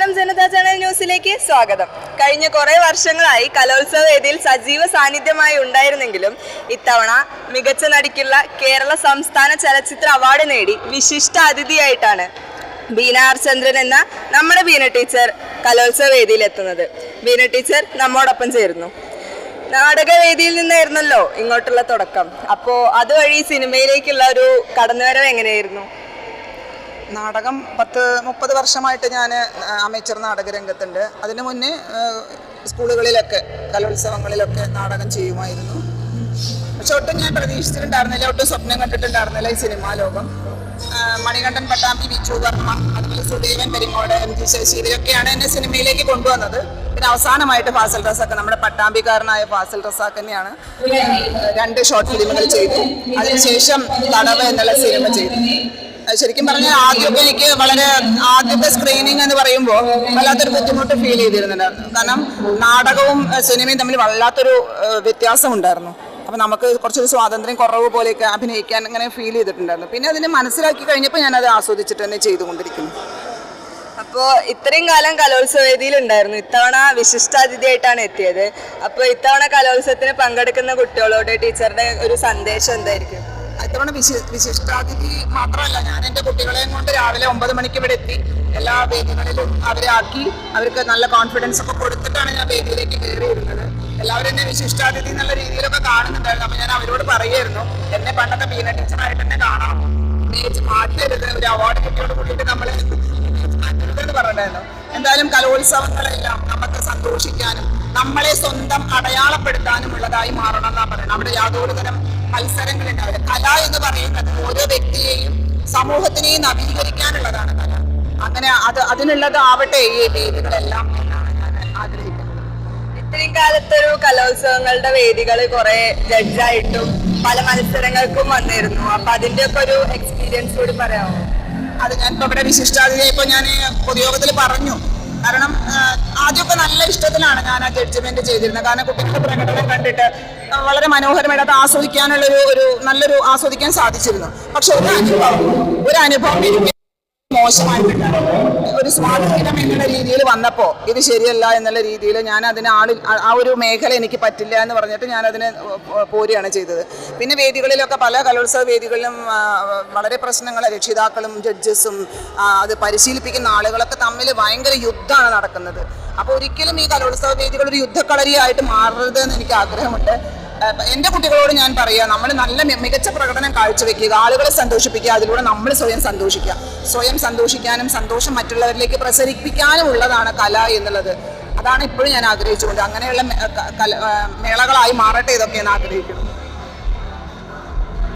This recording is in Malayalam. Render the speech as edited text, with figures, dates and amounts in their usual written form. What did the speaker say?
നമസ്കാരം, ജനതാ ചാനൽ ന്യൂസിലേക്ക് സ്വാഗതം. കഴിഞ്ഞ കുറേ വർഷങ്ങളായി കലോത്സവ വേദിയിൽ സജീവ സാന്നിധ്യമായി ഉണ്ടായിരുന്നെങ്കിലും ഇത്തവണ മികച്ച നടിക്കുള്ള കേരള സംസ്ഥാന ചലച്ചിത്ര അവാർഡ് നേടി വിശിഷ്ട അതിഥിയായിട്ടാണ് ബീന ആർ ചന്ദ്രൻ എന്ന നമ്മുടെ ബീന ടീച്ചർ കലോത്സവ വേദിയിൽ എത്തുന്നത്. ബീന ടീച്ചർ നമ്മോടൊപ്പം ചേരുന്നു. നാടകവേദിയിൽ നിന്നായിരുന്നല്ലോ ഇങ്ങോട്ടുള്ള തുടക്കം. അപ്പോൾ അതുവഴി സിനിമയിലേക്കുള്ള ഒരു കടന്നുവരവ് എങ്ങനെയായിരുന്നു? നാടകം 30 വർഷമായിട്ട് ഞാൻ അമേച്ചർ നാടകരംഗത്തുണ്ട്. അതിനു മുന്നേ സ്കൂളുകളിലൊക്കെ കലോത്സവങ്ങളിലൊക്കെ നാടകം ചെയ്യുമായിരുന്നു. പക്ഷെ ഒട്ടും ഞാൻ പ്രതീക്ഷിച്ചിട്ടുണ്ടായിരുന്നില്ല, ഒട്ടും സ്വപ്നം കണ്ടിട്ടുണ്ടായിരുന്നില്ല ഈ സിനിമാ ലോകം. മണികണ്ഠൻ പട്ടാമ്പി, വിച്ചു വർമ്മ, അതുപോലെ സുദേവൻ പെരിങ്ങോട്, MG ശശി ഇവരൊക്കെയാണ് എന്നെ സിനിമയിലേക്ക് കൊണ്ടുവന്നത്. പിന്നെ അവസാനമായിട്ട് ഫാസിൽ റസാഖ്, നമ്മുടെ പട്ടാമ്പിക്കാരനായ ഫാസിൽ റസാഖ് തന്നെയാണ് 2 ഷോർട്ട് ഫിലിമുകൾ ചെയ്തു. അതിനുശേഷം തടവ് എന്നുള്ള സിനിമ ചെയ്തു. ശരിക്കും പറഞ്ഞാൽ ആദ്യമൊക്കെ എനിക്ക് ആദ്യത്തെ സ്ക്രീനിങ് എന്ന് പറയുമ്പോൾ വല്ലാത്തൊരു ബുദ്ധിമുട്ട് ഫീൽ ചെയ്തിരുന്നുണ്ടായിരുന്നു. കാരണം നാടകവും സിനിമയും തമ്മിൽ വല്ലാത്തൊരു വ്യത്യാസം ഉണ്ടായിരുന്നു. അപ്പോൾ നമുക്ക് കുറച്ചൊരു സ്വാതന്ത്ര്യം കുറവ് പോലെയൊക്കെ അഭിനയിക്കാൻ അങ്ങനെ ഫീൽ ചെയ്തിട്ടുണ്ടായിരുന്നു. പിന്നെ അതിനെ മനസ്സിലാക്കി കഴിഞ്ഞപ്പോൾ ഞാനത് ആസ്വദിച്ചിട്ട് തന്നെ ചെയ്തുകൊണ്ടിരിക്കുന്നു. അപ്പോൾ ഇത്രയും കാലം കലോത്സവ വേദിയിൽ ഉണ്ടായിരുന്നു, ഇത്തവണ വിശിഷ്ടാതിഥിയായിട്ടാണ് എത്തിയത്. അപ്പോൾ ഇത്തവണ കലോത്സവത്തിന് പങ്കെടുക്കുന്ന കുട്ടികളോട് ടീച്ചറുടെ ഒരു സന്ദേശം എന്തായിരിക്കും? ഇത്തവണ വിശിഷ്ടാതിഥി മാത്രമല്ല, ഞാൻ എൻ്റെ കുട്ടികളെയും കൊണ്ട് രാവിലെ 9 മണിക്ക് ഇവിടെ എത്തി എല്ലാ വേദികളിലും അവരെ ആക്കി അവർക്ക് നല്ല കോൺഫിഡൻസ് ഒക്കെ കൊടുത്തിട്ടാണ് ഞാൻ വേദിയിലേക്ക് കയറിയിരുന്നത്. എല്ലാവരും എന്നെ വിശിഷ്ടാതിഥി എന്നുള്ള രീതിയിലൊക്കെ കാണുന്നുണ്ടായിരുന്നു. അപ്പോൾ ഞാൻ അവരോട് പറയുമായിരുന്നു, എന്നെ പണ്ടത്തെ ബീന ടീച്ചറായിട്ട് തന്നെ കാണാം, മാറ്റരുത്, ഒരു അവാർഡ് കിട്ടിയോട് കൂടിയിട്ട് നമ്മൾ മാറ്റരുതെന്ന് പറഞ്ഞിട്ടുണ്ടായിരുന്നു. എന്തായാലും കലോത്സവങ്ങളെല്ലാം നമുക്ക് സന്തോഷിക്കാനും നമ്മളെ സ്വന്തം അടയാളപ്പെടുത്താനും ഉള്ളതായി മാറണം എന്നാണ് പറയുന്നത്. അവിടെ യാതൊരു തരം മത്സരങ്ങളുണ്ടാവില്ല. കല എന്ന് പറയുന്നത് ഓരോ വ്യക്തിയെയും സമൂഹത്തിനെയും നവീകരിക്കാനുള്ളതാണ് കല. അങ്ങനെ അതിനുള്ളതാവട്ടെ ഈ വേദികളെല്ലാം എന്നാണ് ഞാൻ ആഗ്രഹിക്കുന്നത്. ഇത്രയും കാലത്തൊരു കലോത്സവങ്ങളുടെ വേദികൾ കുറെ ജഡ്ജായിട്ടും പല മത്സരങ്ങൾക്കും വന്നിരുന്നു. അപ്പൊ അതിന്റെ ഒക്കെ ഒരു എക്സ്പീരിയൻസ് കൂടി പറയാമോ? അത് ഞാനിപ്പോ ഇവിടെ വിശിഷ്ടാതിഥിയായപ്പോ ഞാൻ പൊതുയോഗത്തിൽ പറഞ്ഞു. കാരണം ആദ്യമൊക്കെ നല്ല ഇഷ്ടത്തിലാണ് ഞാൻ ആ ജഡ്ജ്മെന്റ് ചെയ്തിരുന്നത്. കാരണം കുട്ടികളുടെ പ്രകടനം കണ്ടിട്ട് വളരെ മനോഹരമായിട്ട് അത് ആസ്വദിക്കാനുള്ള നല്ലൊരു ആസ്വദിക്കാൻ സാധിച്ചിരുന്നു. പക്ഷെ ഒരു അനുഭവം എനിക്ക് മോശമായിട്ടുണ്ട്. ഒരു സ്വാധീനം എന്നുള്ള രീതിയിൽ വന്നപ്പോൾ ഇത് ശരിയല്ല എന്നുള്ള രീതിയിൽ ഞാൻ അതിന് ആ ഒരു മേഖല എനിക്ക് പറ്റില്ല എന്ന് പറഞ്ഞിട്ട് ഞാൻ അതിനെ പോരുകയാണ് ചെയ്തത്. പിന്നെ വേദികളിലൊക്കെ പല കലോത്സവ വേദികളിലും വളരെ പ്രശ്നങ്ങൾ, രക്ഷിതാക്കളും ജഡ്ജസും അത് പരിശീലിപ്പിക്കുന്ന ആളുകളൊക്കെ തമ്മിൽ ഭയങ്കര യുദ്ധമാണ് നടക്കുന്നത്. അപ്പോൾ ഒരിക്കലും ഈ കലോത്സവ വേദികൾ ഒരു യുദ്ധക്കളരിയായിട്ട് മാറരുതെന്ന് എനിക്ക് ആഗ്രഹമുണ്ട്. എൻ്റെ കുട്ടികളോട് ഞാൻ പറയുക, നമ്മൾ നല്ല മികച്ച പ്രകടനം കാഴ്ചവെക്കുക, ആളുകളെ സന്തോഷിപ്പിക്കുക, അതിലൂടെ നമ്മൾ സ്വയം സന്തോഷിക്കുക. സ്വയം സന്തോഷിക്കാനും സന്തോഷം മറ്റുള്ളവരിലേക്ക് പ്രസരിപ്പിക്കാനും ഉള്ളതാണ് കല എന്നുള്ളത്. അതാണ് ഇപ്പോഴും ഞാൻ ആഗ്രഹിച്ചുകൊണ്ട് അങ്ങനെയുള്ള മേളകളായി മാറട്ടെ ഇതൊക്കെ ഞാൻ ആഗ്രഹിക്കുന്നു.